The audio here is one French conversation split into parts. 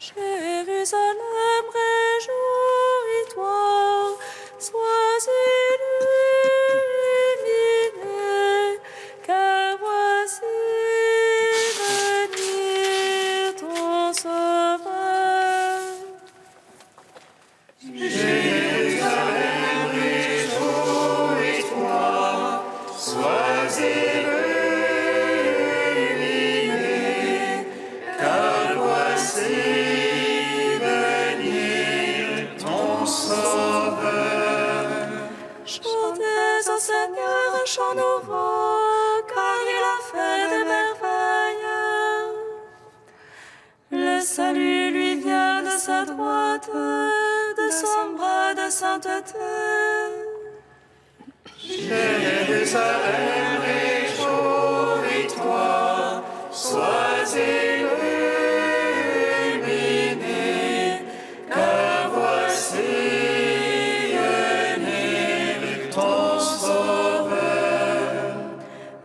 Jérusalem, réjouis-toi, sois illuminée, car voici venir ton sauveur. Jérusalem, réjouis-toi, sois illuminée, car voici venir ton sauveur. Chantez au Seigneur un chant nouveau, car il a fait de merveilles. Le salut lui vient de sa droite, de son bras de sainteté. Jérusalem, réjouis-toi, sois illuminée, car voici venir ton sauveur.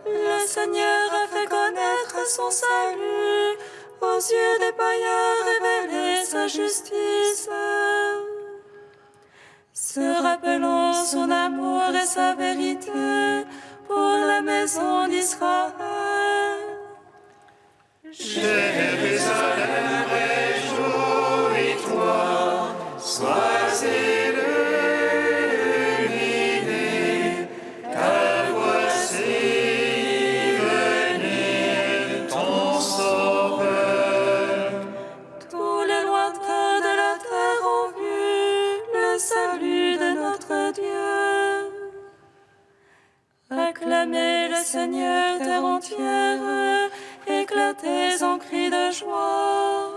Le Seigneur a fait connaître son salut, aux yeux des païens révélé sa justice. Se rappelons son amour et sa vérité pour la maison d'Israël. Jérusalem, réjouis-toi, sois illuminée, car voici venir ton sauveur. Tous les lointains de la terre ont vu le salut de notre Dieu. Acclamez le Seigneur, terre entière, éclatez en cris de joie.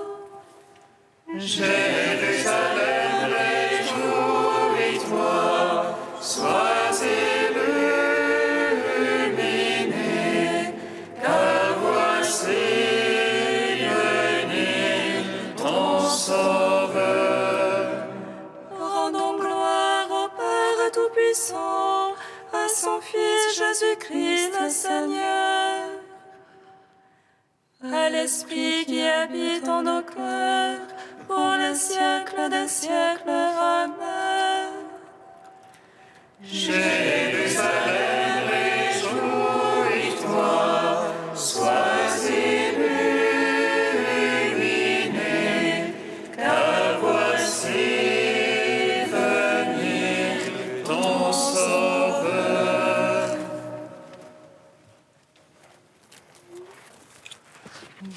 Jérusalem, réjouis-toi, sois illuminée, car voici venir ton sauveur. Rendons gloire au Père Tout-Puissant, à son Fils Jésus-Christ le Seigneur, à l'Esprit qui habite en nos cœurs, pour les siècles des siècles. Amen. Jérusalem, réjouis-toi, sois illuminée, car voici venir ton sauveur.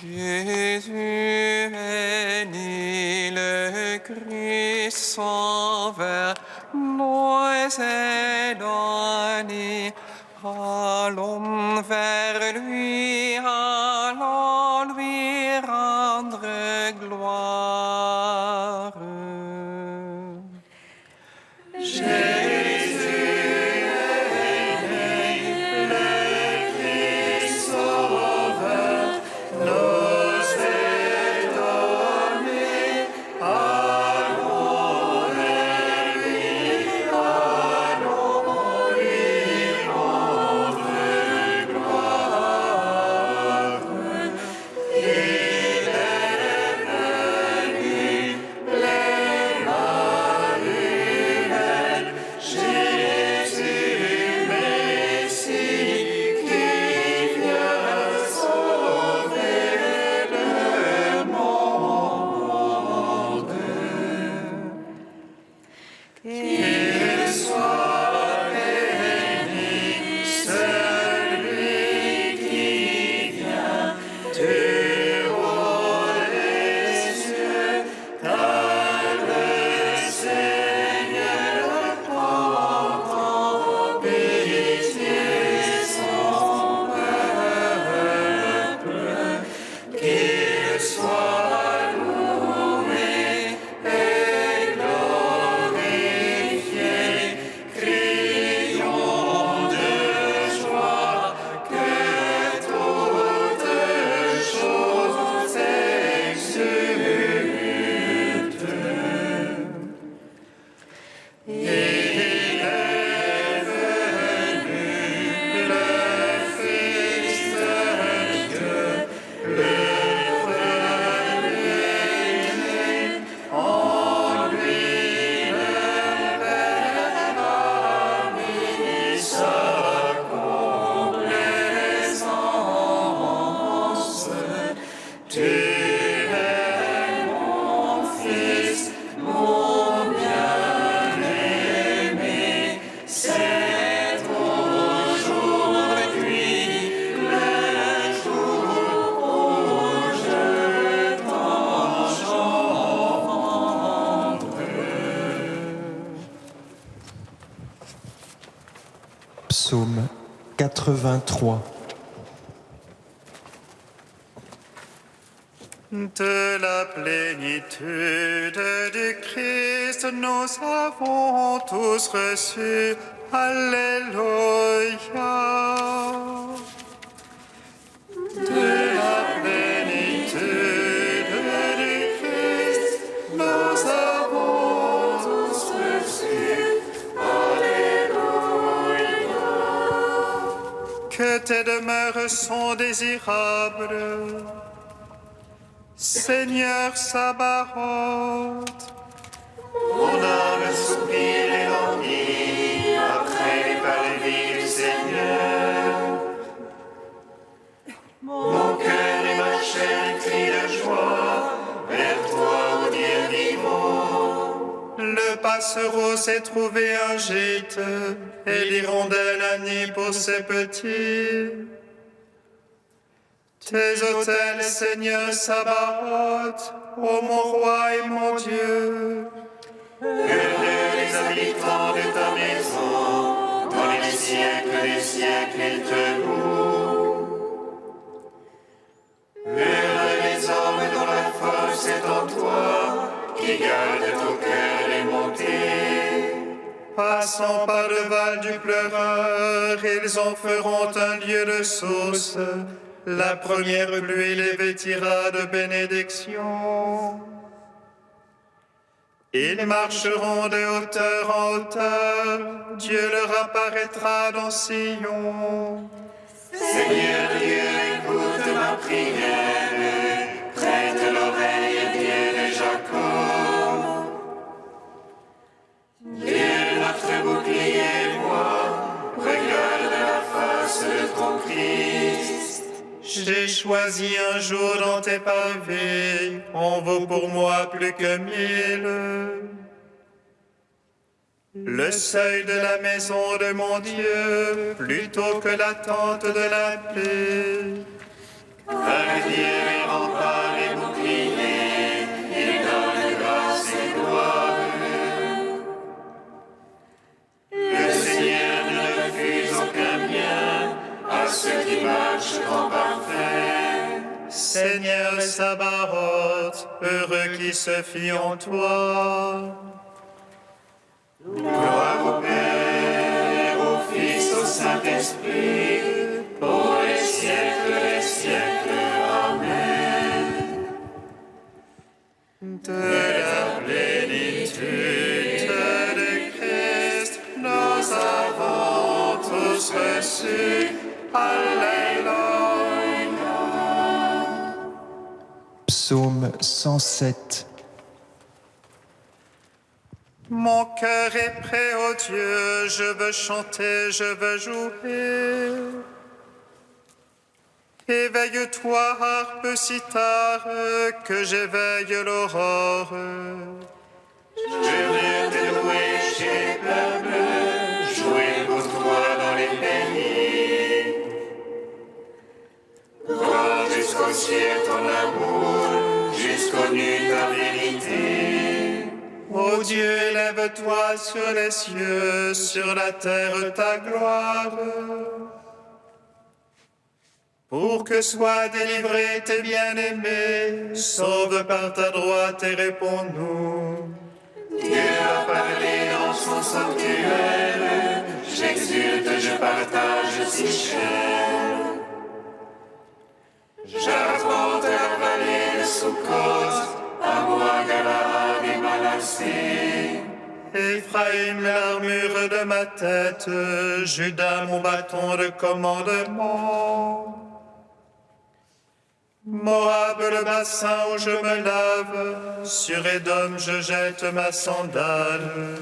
Jésus est né, le Christ sauveur, nous est donné. Allons vers lui, allons lui rendre gloire. Psaume 83. De la plénitude du Christ, nous avons tous reçu. Alléluia. De la plénitude du Christ, nous avons tous reçu. Alléluia. Que tes demeures sont désirables, Seigneur Sabaoth. Mon âme soupire et languit après les parvis du Seigneur. Mon cœur et ma chair crient de joie vers toi, ô Dieu vivant. Le passereau s'est trouvé un gîte et l'hirondelle un nid pour ses petits. Tes autels, Seigneur Sabaoth, ô mon roi et mon Dieu. Heureux les habitants de ta maison, dans les siècles des siècles ils te louent. Heureux les hommes dont la force est en toi, qui gardent au cœur les montées. Passant par le val du pleureur, ils en feront un lieu de source. La première pluie les vêtira de bénédiction. Ils marcheront de hauteur en hauteur, Dieu leur apparaîtra dans Sion. Seigneur Dieu, écoute ma prière, prête l'oreille, Dieu de Jacob. Dieu, notre bouclier, vois, regarde la face de ton Christ. J'ai choisi un jour dans tes pavés, en vaut pour moi plus que 1000. Le seuil de la maison de mon Dieu, plutôt que la tente de la paix. Car Dieu est rempart et bouclier, il donne grâce et gloire. Le Seigneur ne refuse aucun bien à ceux qui marchent en parfait. Seigneur Sabaoth, heureux qui se fie en toi. Gloire au Père, au Fils, au Saint-Esprit, pour les siècles des siècles. Amen. De la plénitude de Christ, nous avons tous reçu. Alléluia. Psaume 107. Mon cœur est prêt, ô Dieu, je veux chanter, je veux jouer. Éveille-toi, harpe cithare, que j'éveille l'aurore. Je viens te louer chez les peuples, jouer pour toi dans les pays. Voir jusqu'au ciel ton amour, jusqu'aux nues ta vérité. Ô Dieu, élève-toi sur les cieux, sur la terre ta gloire. Pour que soient délivrés tes bien-aimés, sauve par ta droite et réponds-nous. Dieu a parlé dans son sanctuaire, j'exulte, je partage si cher. J'arpente la vallée de Sukkot, à moi Galaad et Manassé. Éphraïm, l'armure de ma tête, Judas, mon bâton de commandement. Moab, le bassin où je me lave, sur Édom, je jette ma sandale.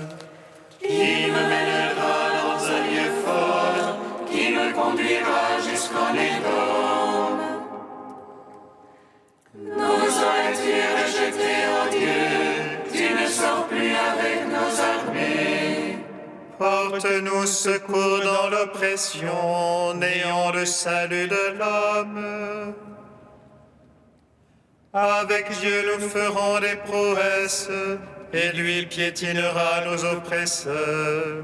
Qui me mènera dans un lieu fort, qui me conduira jusqu'en Édom. Nous aurais-tu rejeté, ô Dieu, tu ne sors plus avec nos armées. Porte-nous secours dans l'oppression, néant le salut de l'homme. Avec Dieu nous ferons des prouesses, et lui piétinera nos oppresseurs.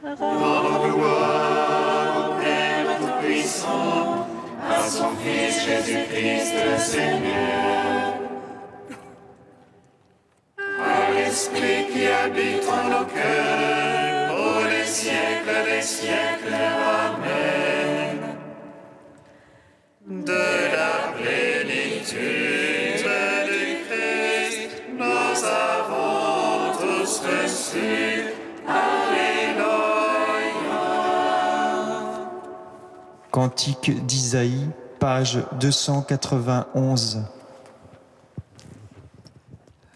Rendons gloire au Père Tout-Puissant, à son Fils Jésus-Christ le Seigneur, à l'Esprit qui habite en nos cœurs, pour les siècles des siècles. Amen. De la plénitude du Christ, nous avons tous reçu. Alléluia. Cantique d'Isaïe, page 291.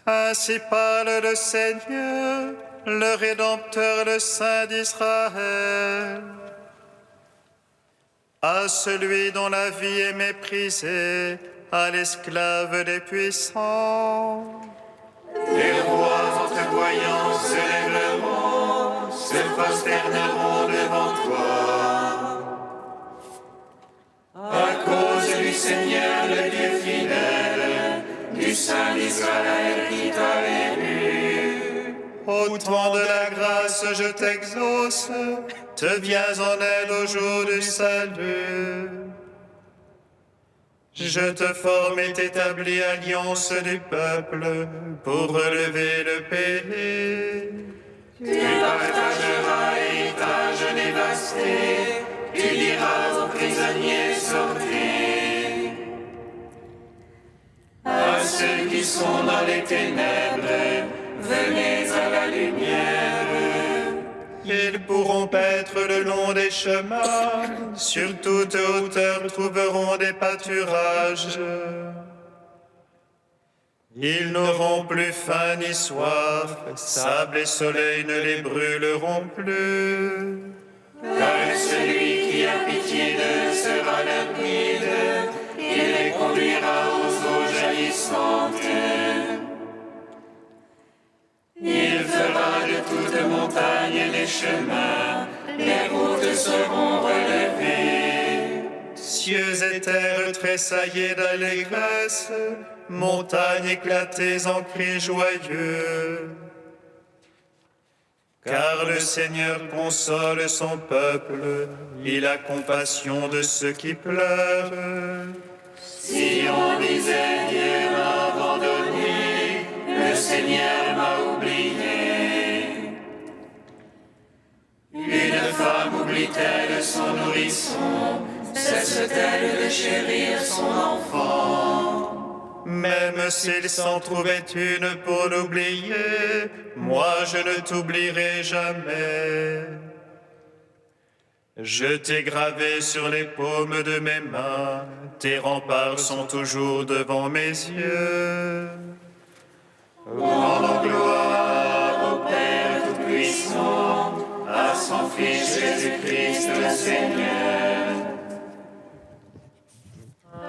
Ainsi parle le Seigneur, le Rédempteur, le Saint d'Israël. À celui dont la vie est méprisée, à l'esclave des puissants. Les rois en te voyant se lèveront, se prosterneront devant toi. À cause du Seigneur, le Dieu fidèle, du Saint d'Israël qui t'a élu. Au temps de la grâce, je t'exauce, te viens en aide au jour du salut. Je te forme et t'établis alliance du peuple pour relever le pays. Tu partageras l'héritage dévasté, tu diras aux prisonniers sortis. À ceux qui sont dans les ténèbres, venez à la lumière. Ils pourront paître le long des chemins, sur toute hauteur trouveront des pâturages. Ils n'auront plus faim ni soif, sable et soleil ne les brûleront plus. Car celui qui a pitié d'eux sera leur guide, il les conduira aux eaux jaillissantes. Il fera de toutes montagnes des chemins, les routes seront relevées. Cieux et terre tressaillés d'allégresse, montagnes éclatées en cris joyeux. Car le Seigneur console son peuple, il a compassion de ceux qui pleurent. Si on disait Dieu m'a abandonné, le Seigneur m'a oublié. Une femme oublie-t-elle son nourrisson, cesse-t-elle de chérir son enfant? Même s'il s'en trouvait une pour l'oublier, moi je ne t'oublierai jamais. Je t'ai gravé sur les paumes de mes mains, tes remparts sont toujours devant mes yeux. Rendons gloire au Père Tout-Puissant, à son Fils Jésus-Christ le Seigneur,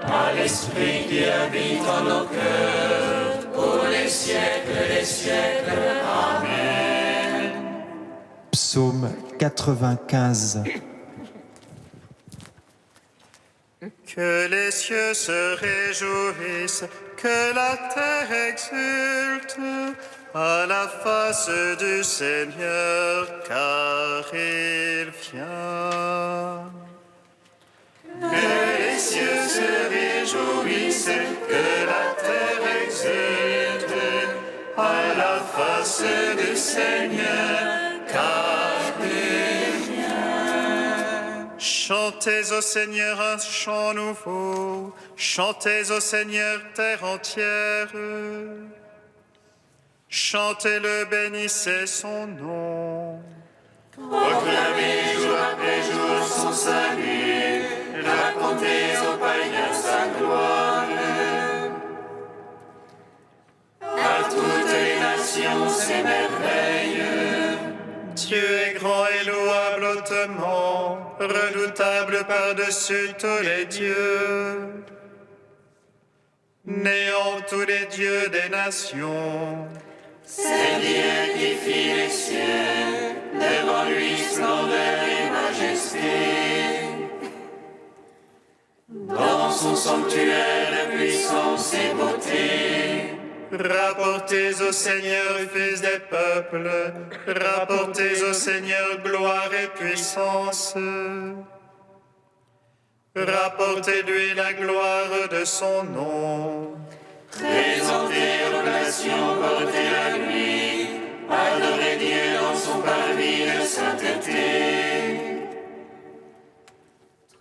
à l'Esprit qui habite en nos cœurs, pour les siècles des siècles. Amen. Psaume 95. Que les cieux se réjouissent, que la terre exulte à la face du Seigneur, car il vient. Que les cieux se réjouissent, que la terre exulte à la face du Seigneur, car il vient. Chantez au Seigneur un chant nouveau, chantez au Seigneur terre entière. Chantez-le, bénissez son nom. Proclamez jour après jour son salut, racontez aux païens sa gloire. À toutes les nations ses merveilles. Dieu est grand et louable hautement, redoutable par-dessus tous les dieux. Néant tous les dieux des nations. C'est Dieu qui fit les cieux, devant lui splendeur et majesté. Dans son sanctuaire de puissance et beauté, Rapportez au Seigneur, fils des peuples, rapportez au Seigneur gloire et puissance. Rapportez-lui la gloire de son nom. Présentez l'oblation, portez la lui, adorez Dieu dans son parvis de sainteté.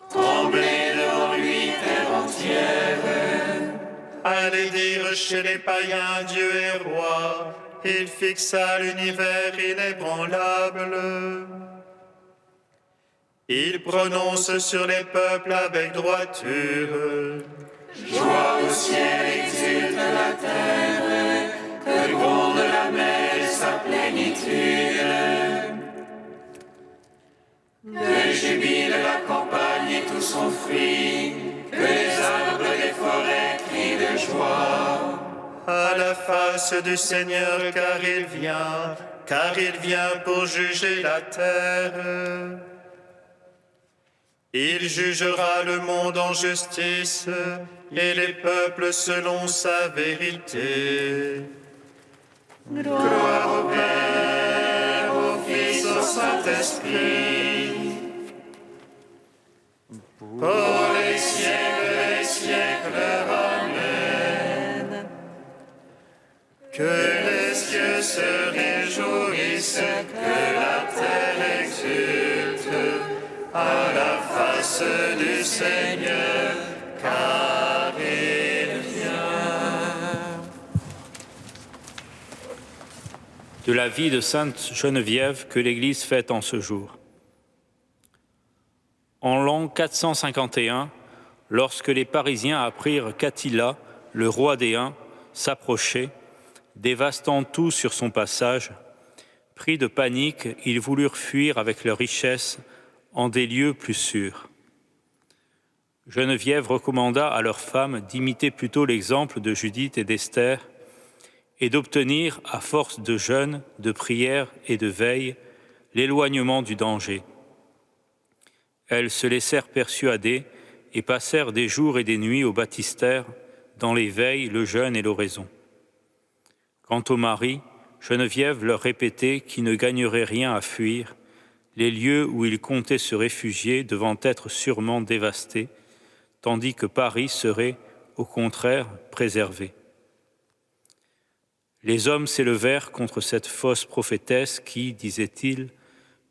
Tremblez devant lui, terre entière. Allez dire chez les païens, Dieu est roi, il fixa l'univers inébranlable. Il prononce sur les peuples avec droiture. Joie au ciel, exulte la terre, que gronde la mer et sa plénitude. Que jubile la campagne et tout son fruit, que les arbres des forêts crient de joie. À la face du Seigneur, car il vient pour juger la terre. Il jugera le monde en justice et les peuples selon sa vérité. Gloire au Père, au Fils, au Saint-Esprit, pour les siècles des siècles. Amen. Que les cieux se réjouissent, que la terre exulte à la face du Seigneur, car il vient. De la vie de Sainte Geneviève que l'Église fête en ce jour. En l'an 451, lorsque les Parisiens apprirent qu'Attila, le roi des Huns, s'approchait, dévastant tout sur son passage, pris de panique, ils voulurent fuir avec leurs richesses en des lieux plus sûrs. Geneviève recommanda à leurs femmes d'imiter plutôt l'exemple de Judith et d'Esther et d'obtenir, à force de jeûne, de prière et de veille, l'éloignement du danger. Elles se laissèrent persuader et passèrent des jours et des nuits au baptistère, dans les veilles, le jeûne et l'oraison. Quant aux maris, Geneviève leur répétait qu'ils ne gagneraient rien à fuir, les lieux où ils comptaient se réfugier devant être sûrement dévastés, tandis que Paris serait, au contraire, préservé. Les hommes s'élevèrent contre cette fausse prophétesse qui, disait-il,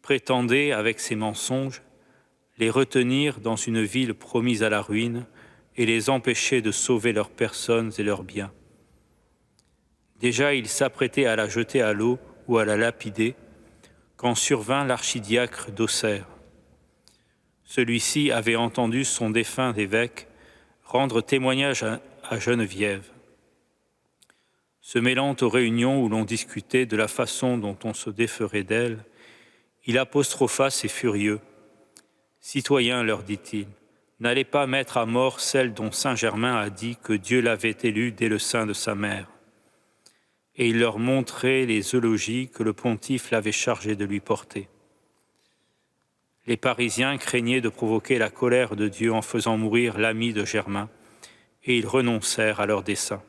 prétendait, avec ses mensonges, les retenir dans une ville promise à la ruine et les empêcher de sauver leurs personnes et leurs biens. Déjà, ils s'apprêtaient à la jeter à l'eau ou à la lapider, quand survint l'archidiacre d'Auxerre. Celui-ci avait entendu son défunt évêque rendre témoignage à Geneviève. Se mêlant aux réunions où l'on discutait de la façon dont on se déferait d'elle, il apostropha ces furieux. « Citoyens, leur dit-il, n'allez pas mettre à mort celle dont Saint Germain a dit que Dieu l'avait élue dès le sein de sa mère. » Et il leur montrait les eulogies que le pontife l'avait chargé de lui porter. Les Parisiens craignaient de provoquer la colère de Dieu en faisant mourir l'ami de Germain, et ils renoncèrent à leur dessein.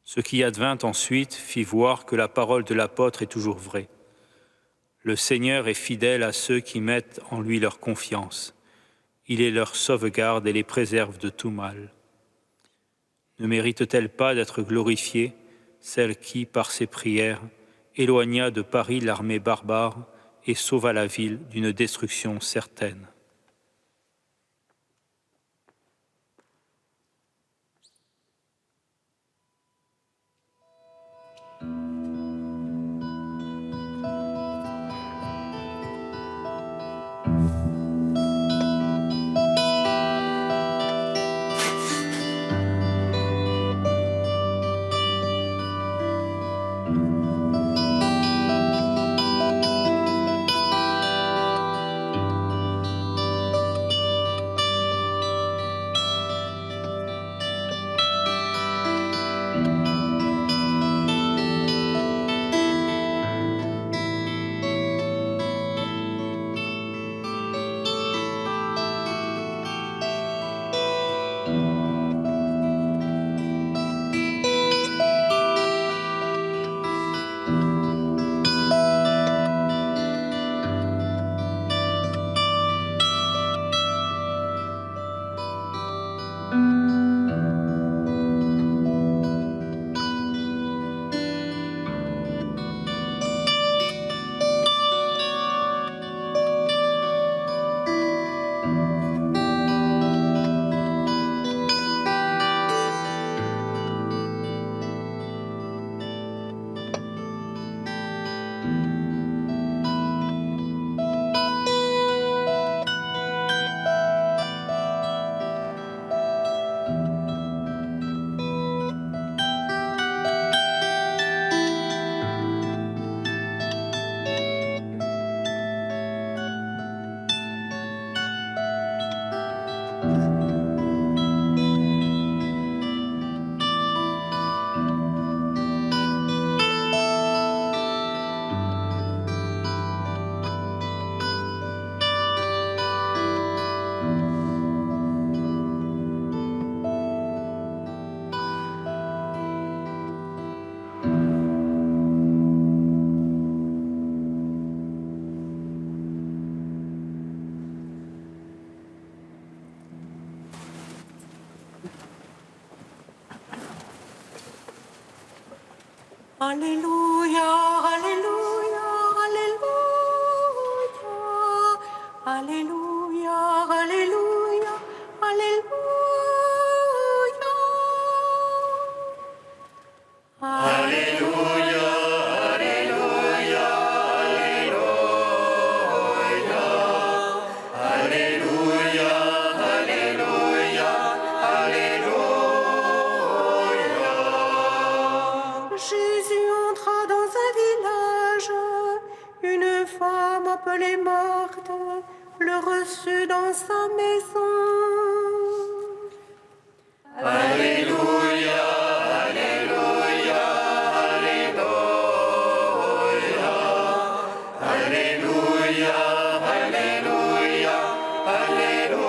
Ce qui advint ensuite fit voir que la parole de l'apôtre est toujours vraie. Le Seigneur est fidèle à ceux qui mettent en lui leur confiance. Il est leur sauvegarde et les préserve de tout mal. Ne mérite-t-elle pas d'être glorifiée, celle qui, par ses prières, éloigna de Paris l'armée barbare et sauva la ville d'une destruction certaine? Alléluia, Alléluia, Alléluia, Alléluia, Alléluia, Alléluia. Jésus entra dans un village. Une femme appelée Marthe le reçut dans sa maison. Alléluia, Alléluia, Alléluia, Alléluia, Alléluia, Alléluia.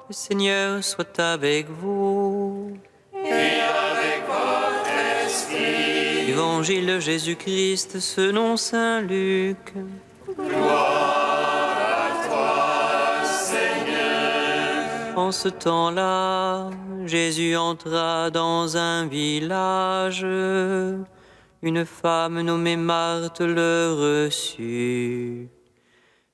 Le Seigneur soit avec vous. Et avec votre esprit. Évangile de Jésus-Christ selon saint Luc. En ce temps-là, Jésus entra dans un village. Une femme nommée Marthe le reçut.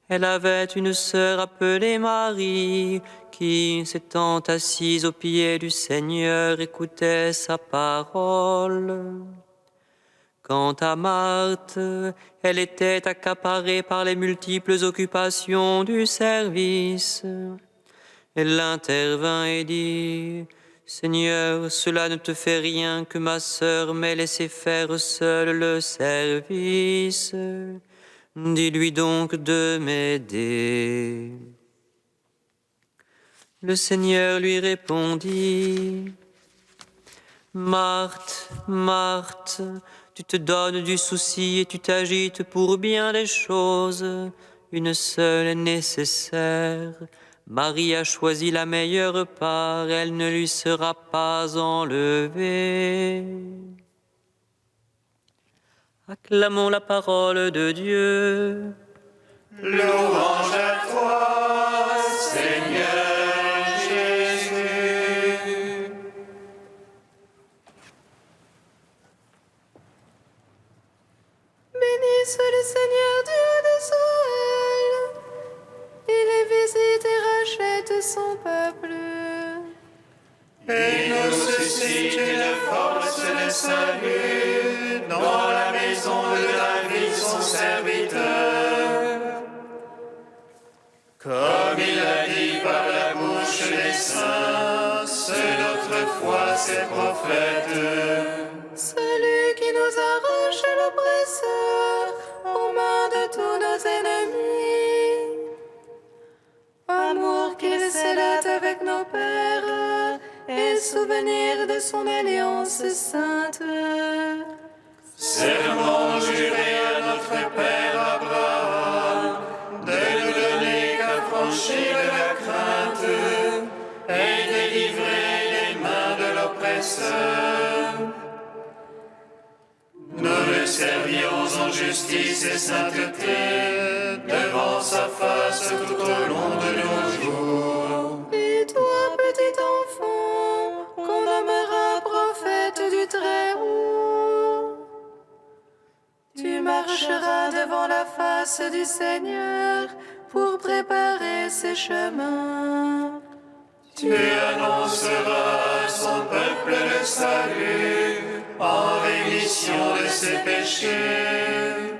Elle avait une sœur appelée Marie, qui, s'étant assise aux pieds du Seigneur, écoutait sa parole. Quant à Marthe, elle était accaparée par les multiples occupations du service. Elle intervint et dit, « Seigneur, cela ne te fait rien que ma sœur m'ait laissé faire seule le service. Dis-lui donc de m'aider. » Le Seigneur lui répondit, « Marthe, Marthe, tu te donnes du souci et tu t'agites pour bien des choses. Une seule est nécessaire. Marie a choisi la meilleure part, elle ne lui sera pas enlevée. » Acclamons la parole de Dieu. Louange à toi, Seigneur Jésus. Bénisse le Seigneur Dieu d'Israël. Il les visite et rachète son peuple. Et nous suscite une force de salut dans la maison de David, son serviteur. Comme il a dit par la bouche des saints, seul autrefois ses prophètes. Celui qui nous arrache l'oppresseur aux mains de tous nos ennemis. Amour qu'il scellait avec nos pères et souvenir de son alliance sainte. Serment juré à notre Père Abraham de nous donner qu'affranchir de la crainte et délivrer des mains de l'oppresseur. Nous le servions en justice et sainteté devant sa face tout au long de nos jours. Et toi, petit enfant, qu'on nommera prophète du Très-Haut, tu marcheras devant la face du Seigneur pour préparer ses chemins. Tu annonceras à son peuple le salut en rémission de ses péchés.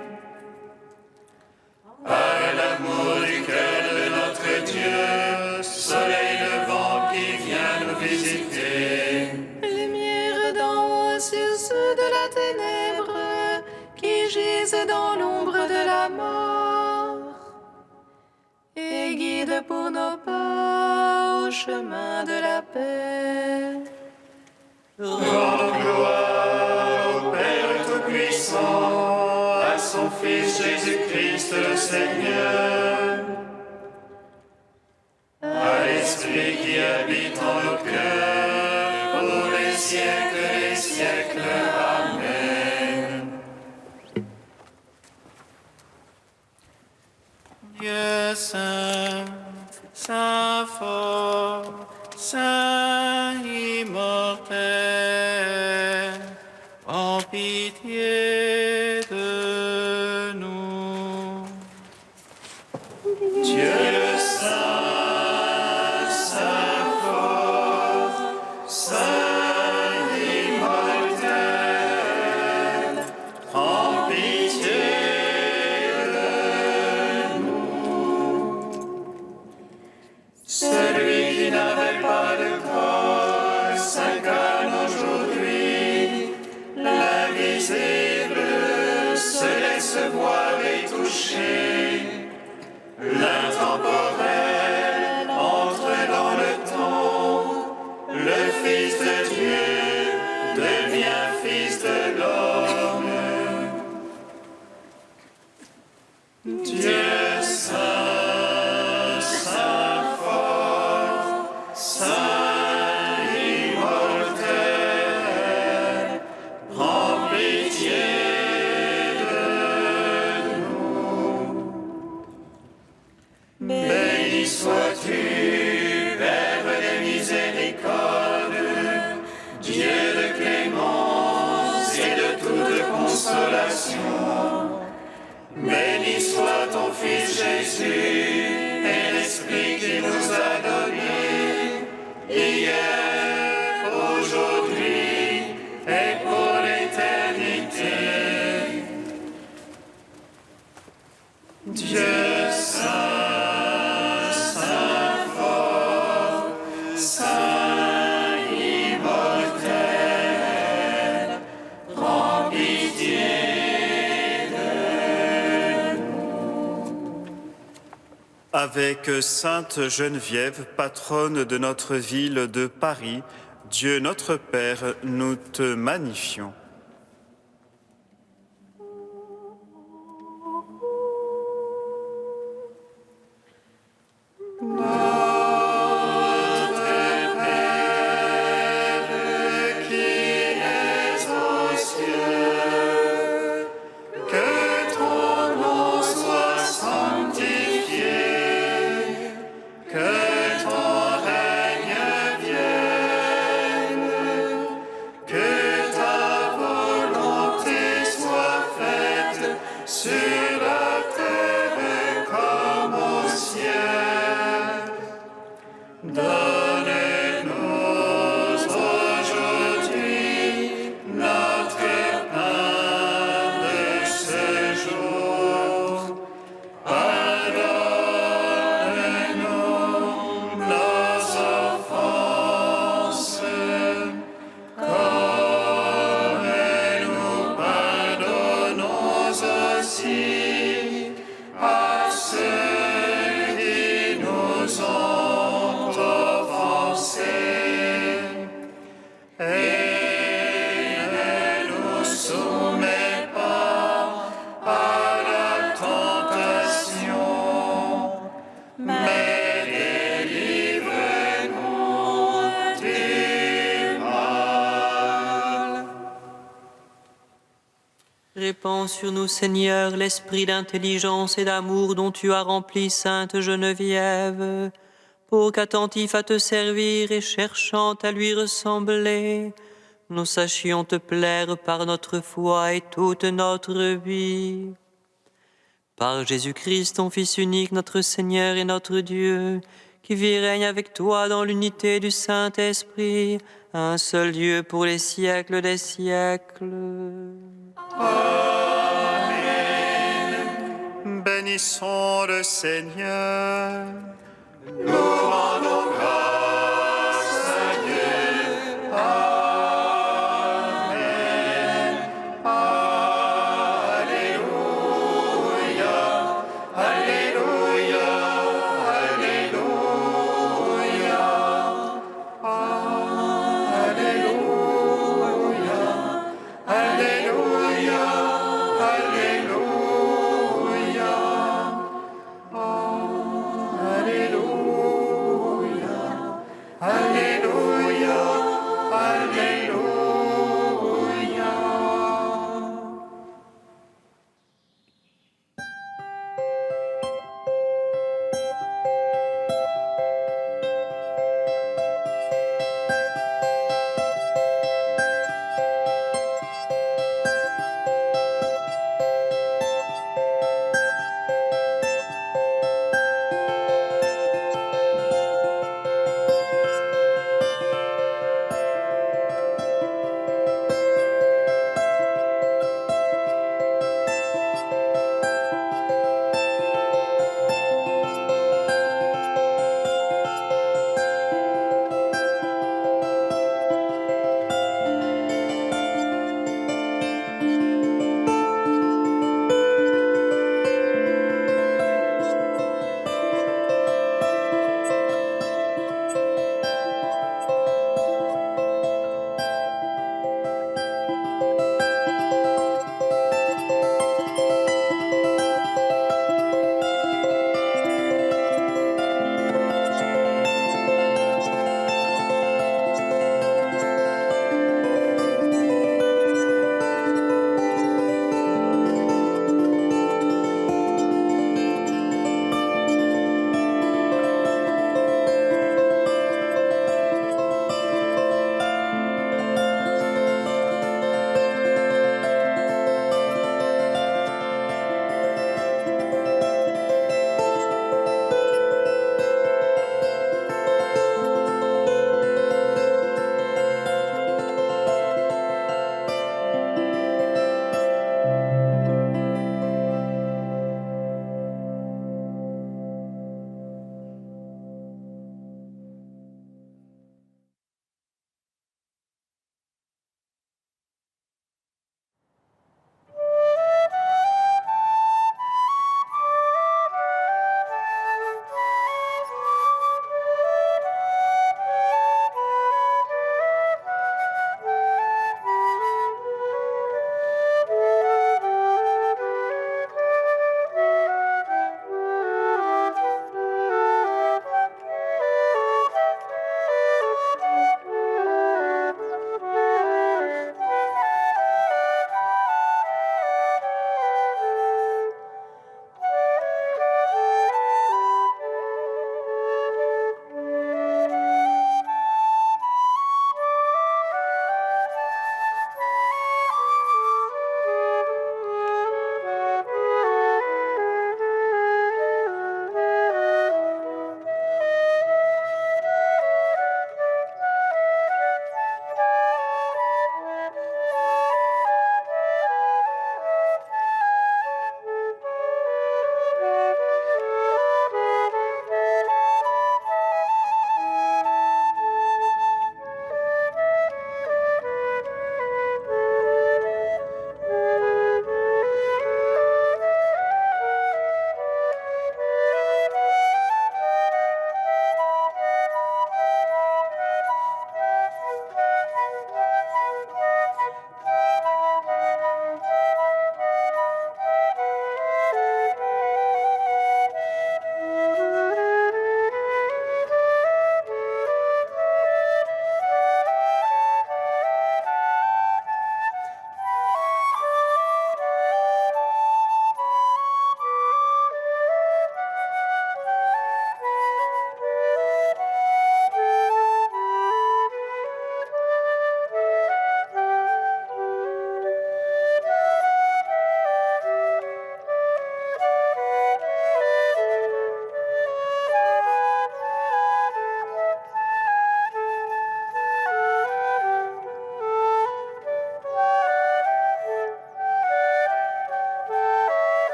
Par l'amour du cœur de notre Dieu, soleil levant qui vient nous visiter. Lumière d'en haut sur ceux de la ténèbre qui gisent dans l'ombre de la mort. Et guide pour nos pas au chemin de la paix. Rendons gloire au Père Tout-Puissant, à son Fils Jésus-Christ le Seigneur, à l'Esprit qui habite en nos cœurs, pour les siècles des siècles. Amen. Dieu saint, saint fort, saint immortel, immortel, en pitié de nous. Dieu saint, saint fort, saint immortel, en pitié de nous. Celui qui n'avait pas de corps s'incarne aujourd'hui, l'invisible se laisse voir et toucher. L'intemporel entre dans le temps, le Fils de Dieu devient Fils de l'homme. Dieu saint, saint fort, saint immortel, prends pitié. Béni sois-tu, Père des miséricordes, Dieu de clémence et de toute consolation. Béni soit ton Fils Jésus et l'Esprit qui nous a donnés, hier, aujourd'hui et pour l'éternité. Dieu saint, avec Sainte Geneviève, patronne de notre ville de Paris, Dieu notre Père, nous te magnifions. Répands sur nous, Seigneur, l'esprit d'intelligence et d'amour dont tu as rempli Sainte Geneviève, pour qu'attentifs à te servir et cherchant à lui ressembler, nous sachions te plaire par notre foi et toute notre vie. Par Jésus-Christ, ton Fils unique, notre Seigneur et notre Dieu, qui vit et règne avec toi dans l'unité du Saint-Esprit, un seul Dieu pour les siècles des siècles. Amen. Bénissons le Seigneur.